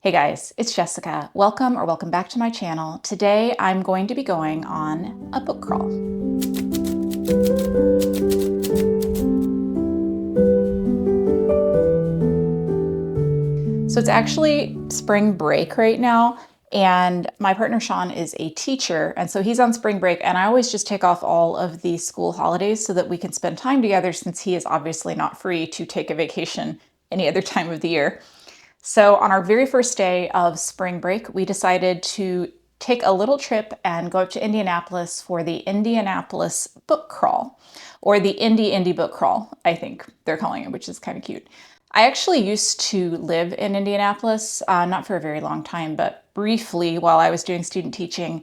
Hey guys, it's Jessica. Welcome back to my channel. Today I'm going to be going on a book crawl. So it's actually spring break right now, and my partner Sean is a teacher, and so he's on spring break, and I always just take off all of the school holidays so that we can spend time together, since he is obviously not free to take a vacation any other time of the year. So on our very first day of spring break, we decided to take a little trip and go up to Indianapolis for the Indianapolis Book Crawl, or the Indie Book Crawl, I think they're calling it, which is kind of cute. I actually used to live in Indianapolis, not for a very long time, but briefly while I was doing student teaching.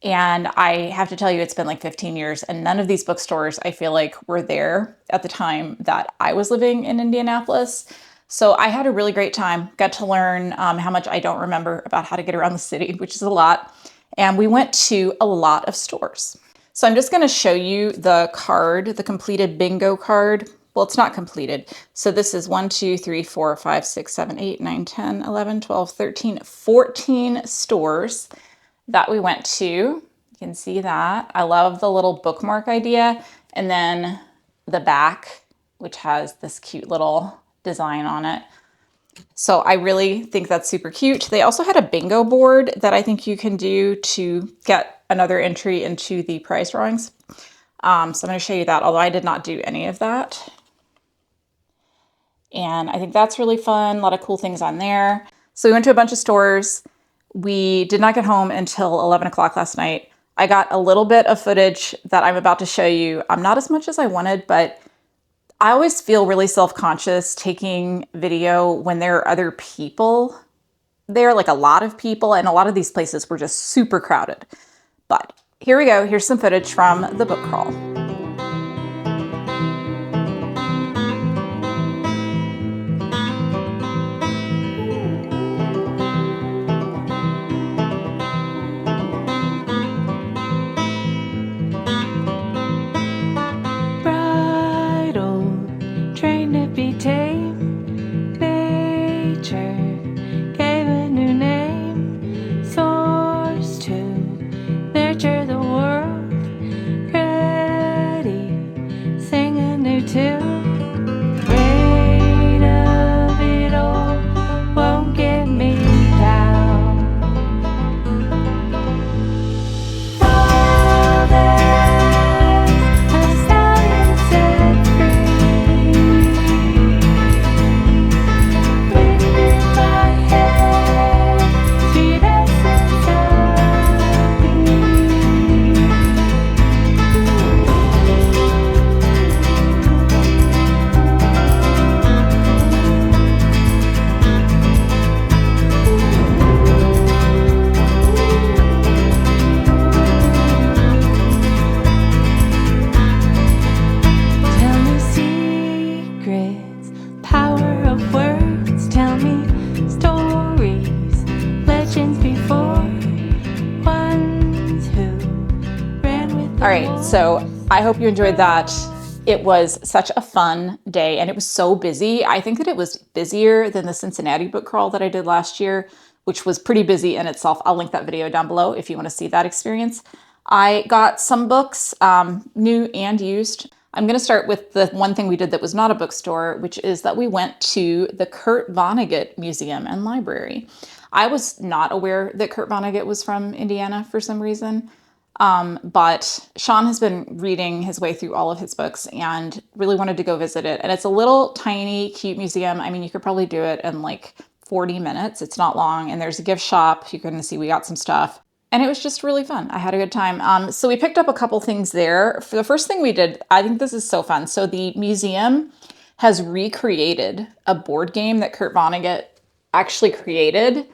And I have to tell you, it's been like 15 years, and none of these bookstores, I feel like, were there at the time that I was living in Indianapolis. So I had a really great time, got to learn how much I don't remember about how to get around the city, which is a lot. And we went to a lot of stores. So I'm just going to show you the card, the completed bingo card. Well, it's not completed. So this is 1, 2, 3, 4, 5, 6, 7, 8, 9, 10, 11, 12, 13, 14 stores that we went to. You can see that. I love the little bookmark idea. And then the back, which has this cute little design on it. So I really think that's super cute. They also had a bingo board that I think you can do to get another entry into the prize drawings. So I'm going to show you that, although I did not do any of that. And I think that's really fun. A lot of cool things on there. So we went to a bunch of stores. We did not get home until 11 o'clock last night. I got a little bit of footage that I'm about to show you. Not as much as I wanted, but I always feel really self-conscious taking video when there are other people there, like a lot of people, and a lot of these places were just super crowded. But here we go. Here's some footage from the book crawl. All right, so I hope you enjoyed that. It was such a fun day, and it was so busy. I think that it was busier than the Cincinnati book crawl that I did last year, which was pretty busy in itself. I'll link that video down below if you want to see that experience. I got some books, new and used. I'm going to start with the one thing we did that was not a bookstore, which is that we went to the Kurt Vonnegut Museum and Library. I was not aware that Kurt Vonnegut was from Indiana for some reason. But Sean has been reading his way through all of his books and really wanted to go visit it. And it's a little tiny, cute museum. I mean, you could probably do it in like 40 minutes. It's not long. And there's a gift shop. You're going to see we got some stuff. And it was just really fun. I had a good time. So we picked up a couple things there. For the first thing we did, I think this is so fun. So the museum has recreated a board game that Kurt Vonnegut actually created.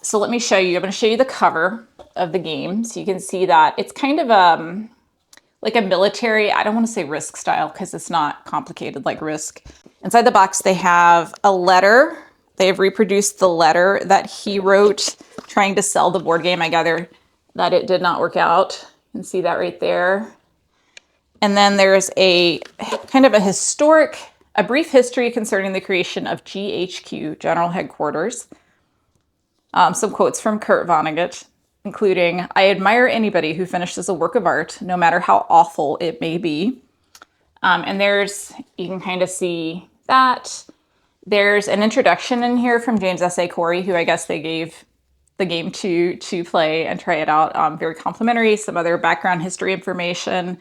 So let me show you. I'm going to show you the cover of the game, so you can see that it's kind of like a military, I don't want to say Risk style because it's not complicated like Risk. Inside the box they have a letter. They have reproduced the letter that he wrote trying to sell the board game. I gather that it did not work out. You can see that right there. And then there's a kind of a brief history concerning the creation of GHQ, General Headquarters. Some quotes from Kurt Vonnegut, including, "I admire anybody who finishes a work of art, no matter how awful it may be." And you can kind of see that. There's an introduction in here from James S.A. Corey, who I guess they gave the game to play and try it out. Very complimentary, some other background history information.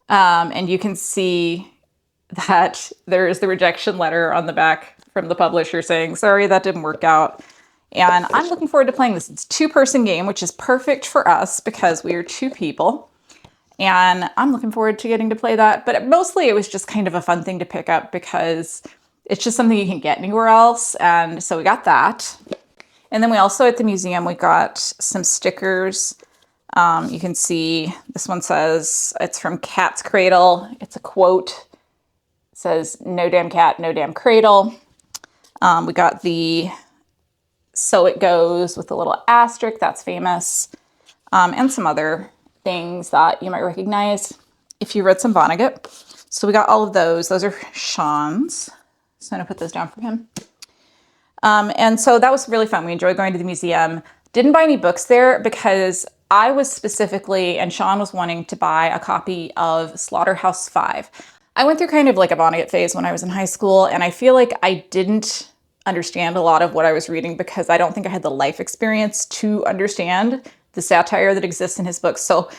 And you can see that there is the rejection letter on the back from the publisher saying, "Sorry, that didn't work out." And I'm looking forward to playing this. It's a two-person game, which is perfect for us because we are two people. And I'm looking forward to getting to play that. But mostly it was just kind of a fun thing to pick up because it's just something you can get anywhere else. And so we got that. And then we also, at the museum, we got some stickers. You can see this one says, it's from Cat's Cradle. It's a quote. It says, "No damn cat, no damn cradle." We got the "So It Goes" with a little asterisk. That's famous. And some other things that you might recognize if you read some Vonnegut. So we got all of those. Those are Sean's. So I'm going to put those down for him. And so that was really fun. We enjoyed going to the museum. Didn't buy any books there because I was specifically, and Sean was wanting to buy a copy of Slaughterhouse Five. I went through kind of like a Vonnegut phase when I was in high school, and I feel like I didn't understand a lot of what I was reading because I don't think I had the life experience to understand the satire that exists in his books. So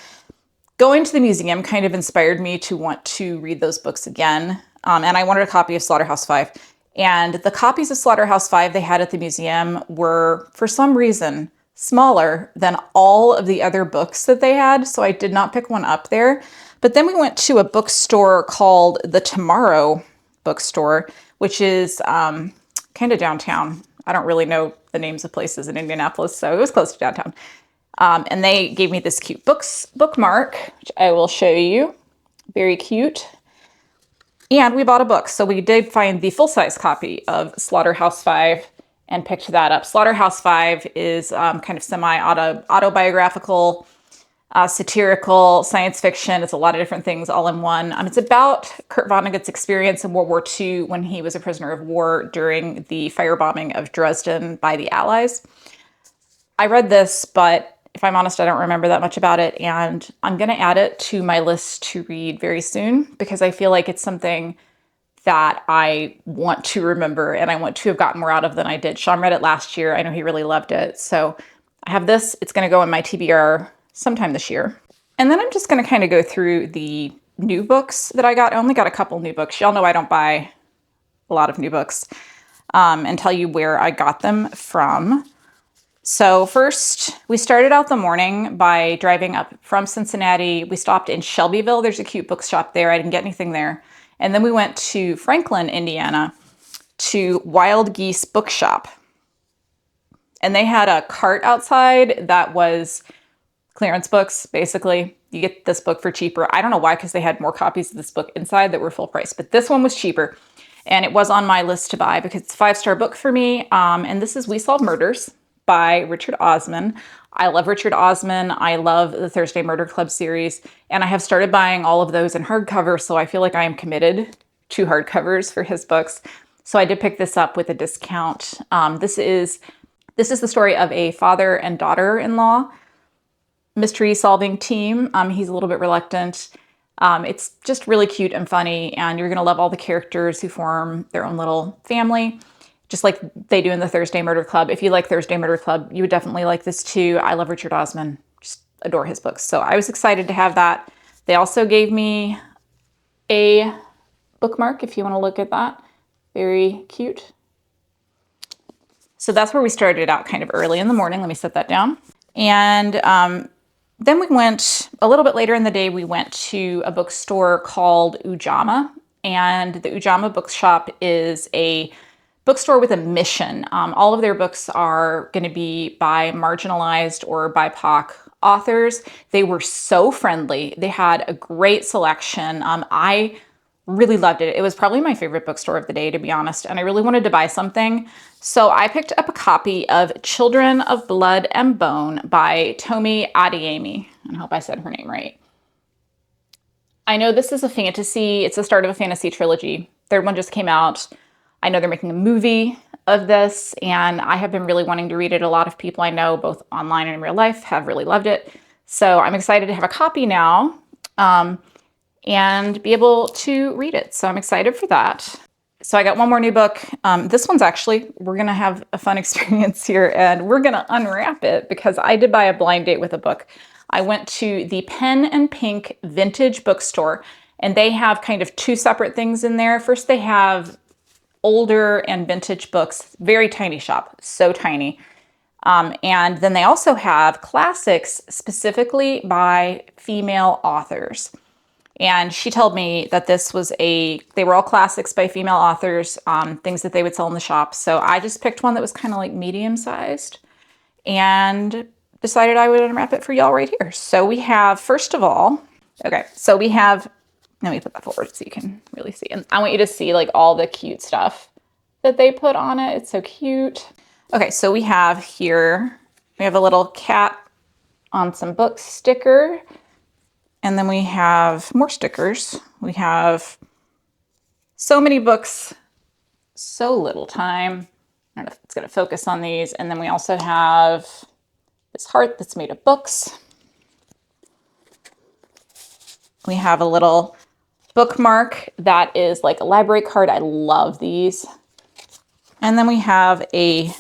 going to the museum kind of inspired me to want to read those books again. And I wanted a copy of Slaughterhouse Five. And the copies of Slaughterhouse Five they had at the museum were, for some reason, smaller than all of the other books that they had. So I did not pick one up there. But then we went to a bookstore called the Tomorrow Bookstore, which is kind of downtown. I don't really know the names of places in Indianapolis, so it was close to downtown. And they gave me this cute bookmark, which I will show you. Very cute. And we bought a book. So we did find the full-size copy of Slaughterhouse Five and picked that up. Slaughterhouse Five is kind of semi-autobiographical, satirical, science fiction. It's a lot of different things all in one. It's about Kurt Vonnegut's experience in World War II when he was a prisoner of war during the firebombing of Dresden by the Allies. I read this, but if I'm honest, I don't remember that much about it, and I'm going to add it to my list to read very soon because I feel like it's something that I want to remember and I want to have gotten more out of than I did. Sean read it last year. I know he really loved it. So I have this. It's going to go in my TBR sometime this year. And then I'm just going to kind of go through the new books that I got. I only got a couple new books. Y'all know I don't buy a lot of new books, and tell you where I got them from. So first, we started out the morning by driving up from Cincinnati. We stopped in Shelbyville. There's a cute bookshop there. I didn't get anything there. And then we went to Franklin, Indiana, to Wild Geese Bookshop. And they had a cart outside that was clearance books, basically. You get this book for cheaper. I don't know why, because they had more copies of this book inside that were full price. But this one was cheaper. And it was on my list to buy because it's a 5-star book for me. And this is We Solve Murders by Richard Osman. I love Richard Osman. I love the Thursday Murder Club series. And I have started buying all of those in hardcover, so I feel like I am committed to hardcovers for his books. So I did pick this up with a discount. This is the story of a father and daughter-in-law mystery solving team. He's a little bit reluctant. It's just really cute and funny, and you're going to love all the characters who form their own little family, just like they do in the Thursday Murder Club. If you like Thursday Murder Club, you would definitely like this too. I love Richard Osman. Just adore his books. So I was excited to have that. They also gave me a bookmark, if you want to look at that. Very cute. So that's where we started out kind of early in the morning. Let me set that down. And then we went, a little bit later in the day, we went to a bookstore called Ujamaa. And the Ujamaa Bookshop is a bookstore with a mission. All of their books are going to be by marginalized or BIPOC authors. They were so friendly. They had a great selection. I really loved it. It was probably my favorite bookstore of the day, to be honest, and I really wanted to buy something. So I picked up a copy of Children of Blood and Bone by Toni Adeyemi. I hope I said her name right. I know this is a fantasy. It's the start of a fantasy trilogy. Third one just came out. I know they're making a movie of this, and I have been really wanting to read it. A lot of people I know, both online and in real life, have really loved it. So I'm excited to have a copy now and be able to read it. So I'm excited for that. So I got one more new book. This one's actually, we're going to have a fun experience here, and we're going to unwrap it because I did buy a blind date with a book. I went to the Pen and Pink Vintage Bookstore, and they have kind of two separate things in there. First, they have older and vintage books, very tiny shop, so tiny. And then they also have classics specifically by female authors. And she told me that they were all classics by female authors, things that they would sell in the shop. So I just picked one that was kind of like medium sized and decided I would unwrap it for y'all right here. So we have, first of all, let me put that forward so you can really see. And I want you to see like all the cute stuff that they put on it. It's so cute. Okay, so we have a little cat on some book sticker. And then we have more stickers. We have so many books, so little time. I don't know if it's going to focus on these. And then we also have this heart that's made of books. We have a little bookmark that is like a library card. I love these. And then we have a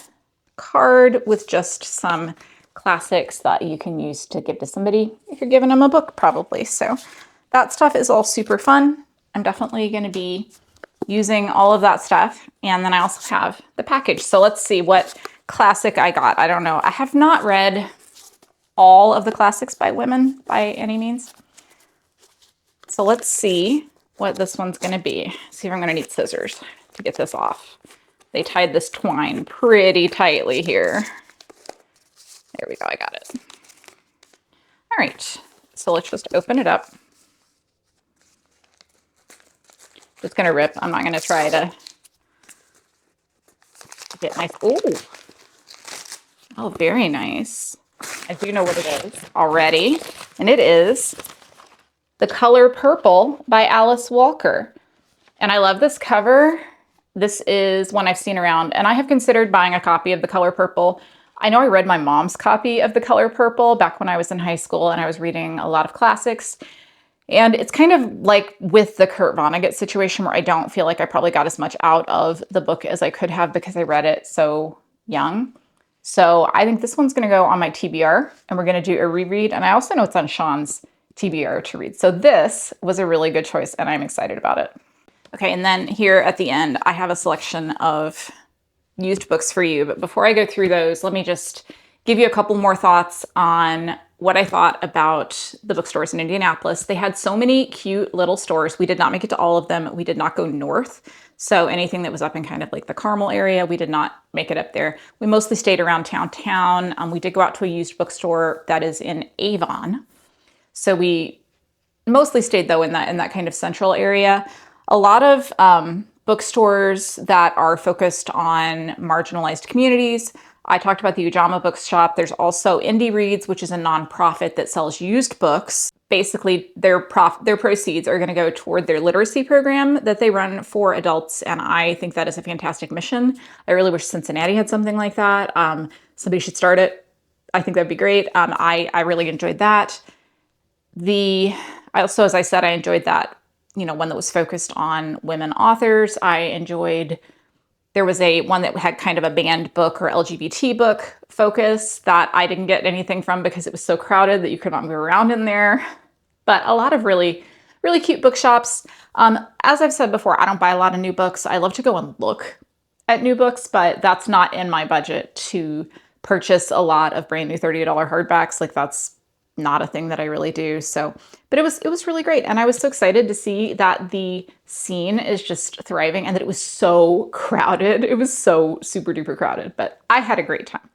card with just some classics that you can use to give to somebody if you're giving them a book, probably. So that stuff is all super fun. I'm definitely going to be using all of that stuff. And then I also have the package. So let's see what classic I got. I don't know. I have not read all of the classics by women by any means. So let's see what this one's going to be. See if I'm going to need scissors to get this off. They tied this twine pretty tightly here. There we go, I got it. All right, so let's just open it up. Just gonna rip. I'm not gonna try to get my, oh, very nice. I do know what it is already, and it is The Color Purple by Alice Walker. And I love this cover. This is one I've seen around, and I have considered buying a copy of The Color Purple. I know I read my mom's copy of The Color Purple back when I was in high school and I was reading a lot of classics. And it's kind of like with the Kurt Vonnegut situation where I don't feel like I probably got as much out of the book as I could have because I read it so young. So I think this one's going to go on my TBR and we're going to do a reread. And I also know it's on Sean's TBR to read. So this was a really good choice and I'm excited about it. Okay, and then here at the end, I have a selection of used books for you. But before I go through those, let me just give you a couple more thoughts on what I thought about the bookstores in Indianapolis. They had so many cute little stores. We did not make it to all of them. We did not go north. So anything that was up in kind of like the Carmel area, we did not make it up there. We mostly stayed around town. We did go out to a used bookstore that is in Avon. So we mostly stayed though in that kind of central area. A lot of bookstores that are focused on marginalized communities. I talked about the Ujamaa Bookshop. There's also Indie Reads, which is a nonprofit that sells used books. Basically, their proceeds are going to go toward their literacy program that they run for adults, and I think that is a fantastic mission. I really wish Cincinnati had something like that. Somebody should start it. I think that'd be great. I really enjoyed that. Also, as I said, I enjoyed that, one that was focused on women authors. There was one that had kind of a banned book or LGBT book focus that I didn't get anything from because it was so crowded that you could not move around in there. But a lot of really, really cute bookshops. As I've said before, I don't buy a lot of new books. I love to go and look at new books, but that's not in my budget to purchase a lot of brand new $30 hardbacks. Like that's not a thing that I really do. But it was really great. And I was so excited to see that the scene is just thriving and that it was so crowded. It was so super duper crowded, but I had a great time.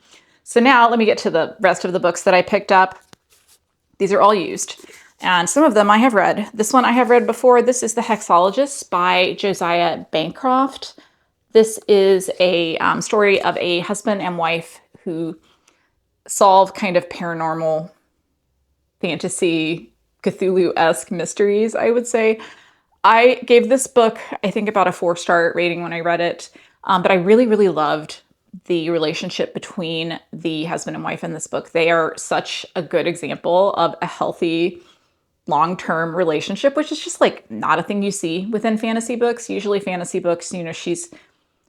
So now let me get to the rest of the books that I picked up. These are all used and some of them I have read. This one I have read before. This is The Hexologists by Josiah Bancroft. This is a story of a husband and wife who solve kind of paranormal fantasy, Cthulhu-esque mysteries, I would say. I gave this book, I think, about a 4-star rating when I read it. But I really, really loved the relationship between the husband and wife in this book. They are such a good example of a healthy long-term relationship, which is just like not a thing you see within fantasy books. Usually fantasy books, you know, she's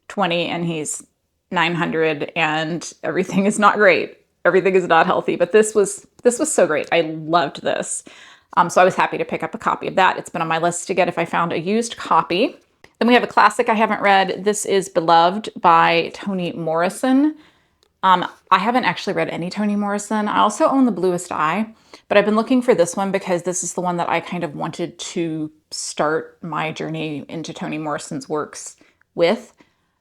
20 and he's 900 and everything is not great. Everything is not healthy, but this was so great. I loved this. So I was happy to pick up a copy of that. It's been on my list to get if I found a used copy. Then we have a classic I haven't read. This is Beloved by Toni Morrison. I haven't actually read any Toni Morrison. I also own The Bluest Eye, but I've been looking for this one because this is the one that I kind of wanted to start my journey into Toni Morrison's works with.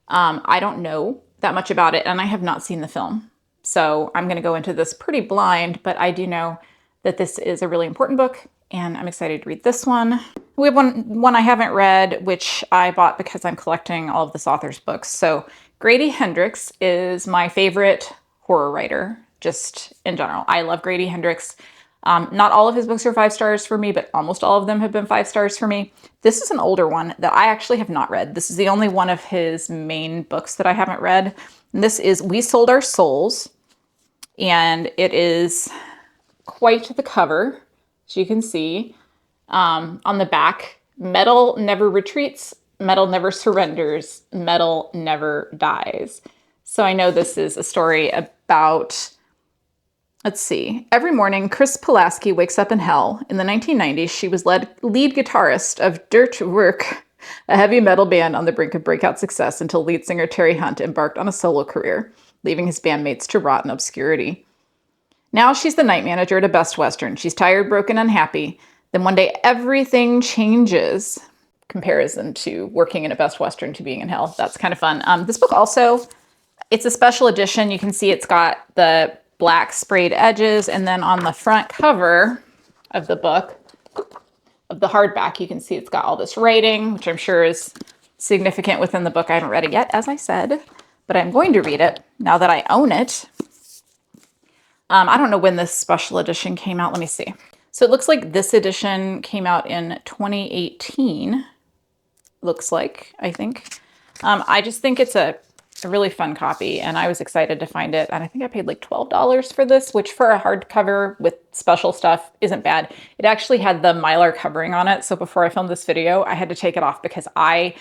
I don't know that much about it, and I have not seen the film. So I'm going to go into this pretty blind, but I do know that this is a really important book, and I'm excited to read this one. We have one I haven't read, which I bought because I'm collecting all of this author's books. So Grady Hendrix is my favorite horror writer, just in general. I love Grady Hendrix. Not all of his books are 5 stars for me, but almost all of them have been 5 stars for me. This is an older one that I actually have not read. This is the only one of his main books that I haven't read. And this is We Sold Our Souls. And it is quite the cover, as you can see. On the back, metal never retreats, metal never surrenders, metal never dies. So I know this is a story about, let's see. Every morning, Chris Pulaski wakes up in hell. In the 1990s, she was lead guitarist of Dirt Work, a heavy metal band on the brink of breakout success until lead singer Terry Hunt embarked on a solo career, leaving his bandmates to rot in obscurity. Now she's the night manager at a Best Western. She's tired, broken, unhappy. Then one day, everything changes. Comparison to working in a Best Western to being in hell. That's kind of fun. This book also, it's a special edition. You can see it's got the black sprayed edges, and then on the front cover of the book, of the hardback, you can see it's got all this writing, which I'm sure is significant within the book. I haven't read it yet, as I said, but I'm going to read it now that I own it. I don't know when this special edition came out. Let me see. So it looks like this edition came out in 2018. Looks like, I think. I just think it's a really fun copy, and I was excited to find it. And I think I paid like $12 for this, which for a hardcover with special stuff isn't bad. It actually had the Mylar covering on it. So before I filmed this video, I had to take it off because I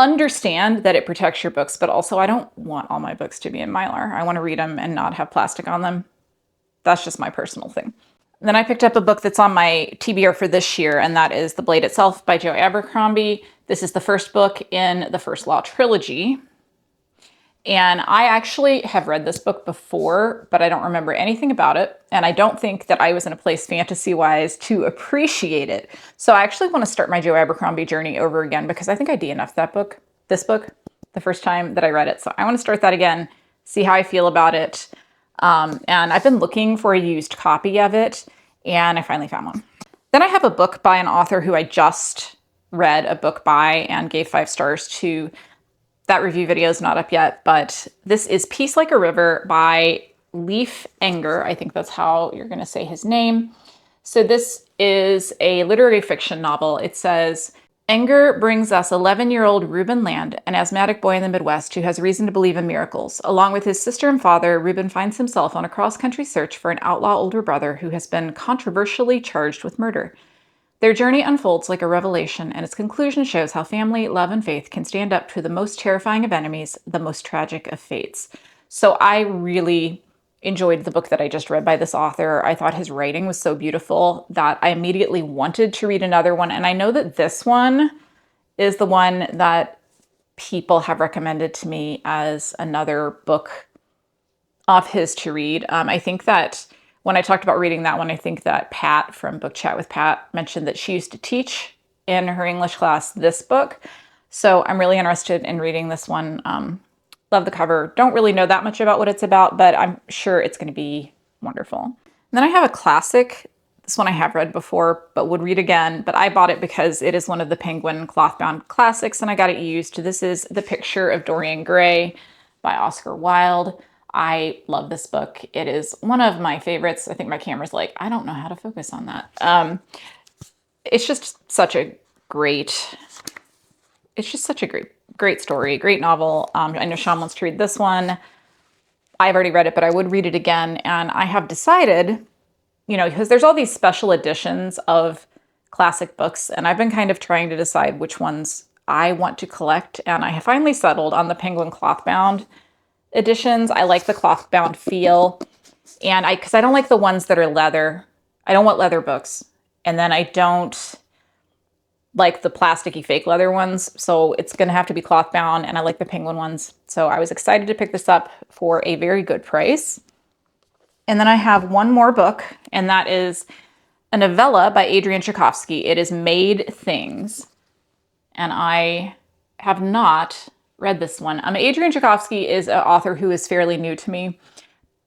understand that it protects your books, but also I don't want all my books to be in Mylar. I want to read them and not have plastic on them. That's just my personal thing. Then I picked up a book that's on my TBR for this year, and that is The Blade Itself by Joe Abercrombie. This is the first book in the First Law trilogy. And I actually have read this book before, but I don't remember anything about it. And I don't think that I was in a place fantasy-wise to appreciate it. So I actually want to start my Joe Abercrombie journey over again because I think I DNF'd this book, the first time that I read it. So I want to start that again, see how I feel about it. And I've been looking for a used copy of it, and I finally found one. Then I have a book by an author who I just read a book by and gave 5 stars to. That review video is not up yet, but this is Peace Like a River by Leif Enger. I think that's how you're going to say his name. So this is a literary fiction novel. It says, Enger brings us 11-year-old Reuben Land, an asthmatic boy in the Midwest who has reason to believe in miracles. Along with his sister and father, Reuben finds himself on a cross-country search for an outlaw older brother who has been controversially charged with murder. Their journey unfolds like a revelation, and its conclusion shows how family, love, and faith can stand up to the most terrifying of enemies, the most tragic of fates. So I really enjoyed the book that I just read by this author. I thought his writing was so beautiful that I immediately wanted to read another one. And I know that this one is the one that people have recommended to me as another book of his to read. I think that when I talked about reading that one, I think that Pat from Book Chat with Pat mentioned that she used to teach in her English class this book. So I'm really interested in reading this one. Love the cover. Don't really know that much about what it's about, but I'm sure it's going to be wonderful. And then I have a classic. This one I have read before, but would read again. But I bought it because it is one of the Penguin cloth-bound classics, and I got it used. This is The Picture of Dorian Gray by Oscar Wilde. I love this book. It is one of my favorites. I think my camera's like, I don't know how to focus on that. It's just such a great it's just such a great story, great novel. I know Sean wants to read this one. I've already read it, but I would read it again. And I have decided, you know, because there's all these special editions of classic books, and I've been kind of trying to decide which ones I want to collect. And I have finally settled on the Penguin cloth-bound editions. I like the cloth-bound feel. And because I don't like the ones that are leather. I don't want leather books. And then I don't like the plasticky fake leather ones. So it's going to have to be cloth bound, and I like the Penguin ones. So I was excited to pick this up for a very good price. And then I have one more book, and that is a novella by Adrian Tchaikovsky. It is Made Things. And I have not read this one. Adrian Tchaikovsky is an author who is fairly new to me,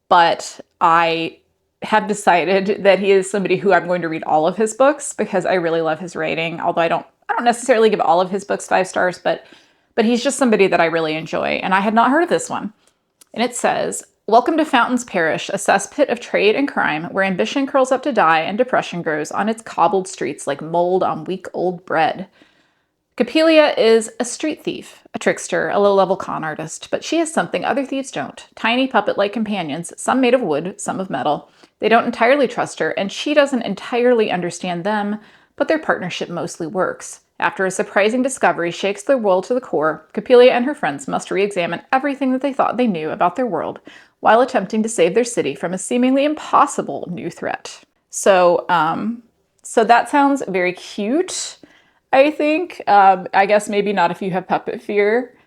but I have decided that he is somebody who I'm going to read all of his books because I really love his writing. Although I don't necessarily give all of his books 5 stars, but he's just somebody that I really enjoy. And I had not heard of this one. And it says, "Welcome to Fountains Parish, a cesspit of trade and crime, where ambition curls up to die and depression grows on its cobbled streets like mold on week old bread. Coppelia is a street thief, a trickster, a low-level con artist, but she has something other thieves don't. Tiny puppet-like companions, some made of wood, some of metal. They don't entirely trust her, and she doesn't entirely understand them, but their partnership mostly works. After a surprising discovery shakes their world to the core, Coppelia and her friends must re-examine everything that they thought they knew about their world, while attempting to save their city from a seemingly impossible new threat." So that sounds very cute. I think. I guess maybe not if you have puppet fear,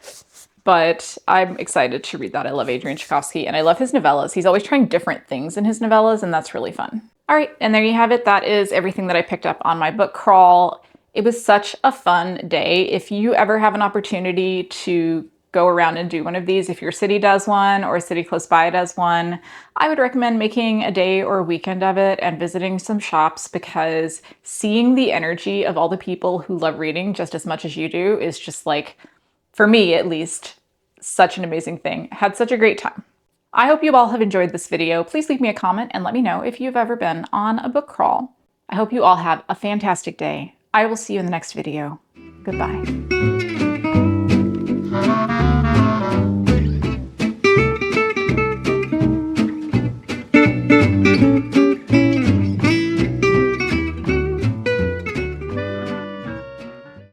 but I'm excited to read that. I love Adrian Tchaikovsky, and I love his novellas. He's always trying different things in his novellas, and that's really fun. All right, and there you have it. That is everything that I picked up on my book crawl. It was such a fun day. If you ever have an opportunity to go around and do one of these, if your city does one or a city close by does one, I would recommend making a day or a weekend of it and visiting some shops, because seeing the energy of all the people who love reading just as much as you do is just like, for me at least, such an amazing thing. I had such a great time. I hope you all have enjoyed this video. Please leave me a comment and let me know if you've ever been on a book crawl. I hope you all have a fantastic day. I will see you in the next video. Goodbye.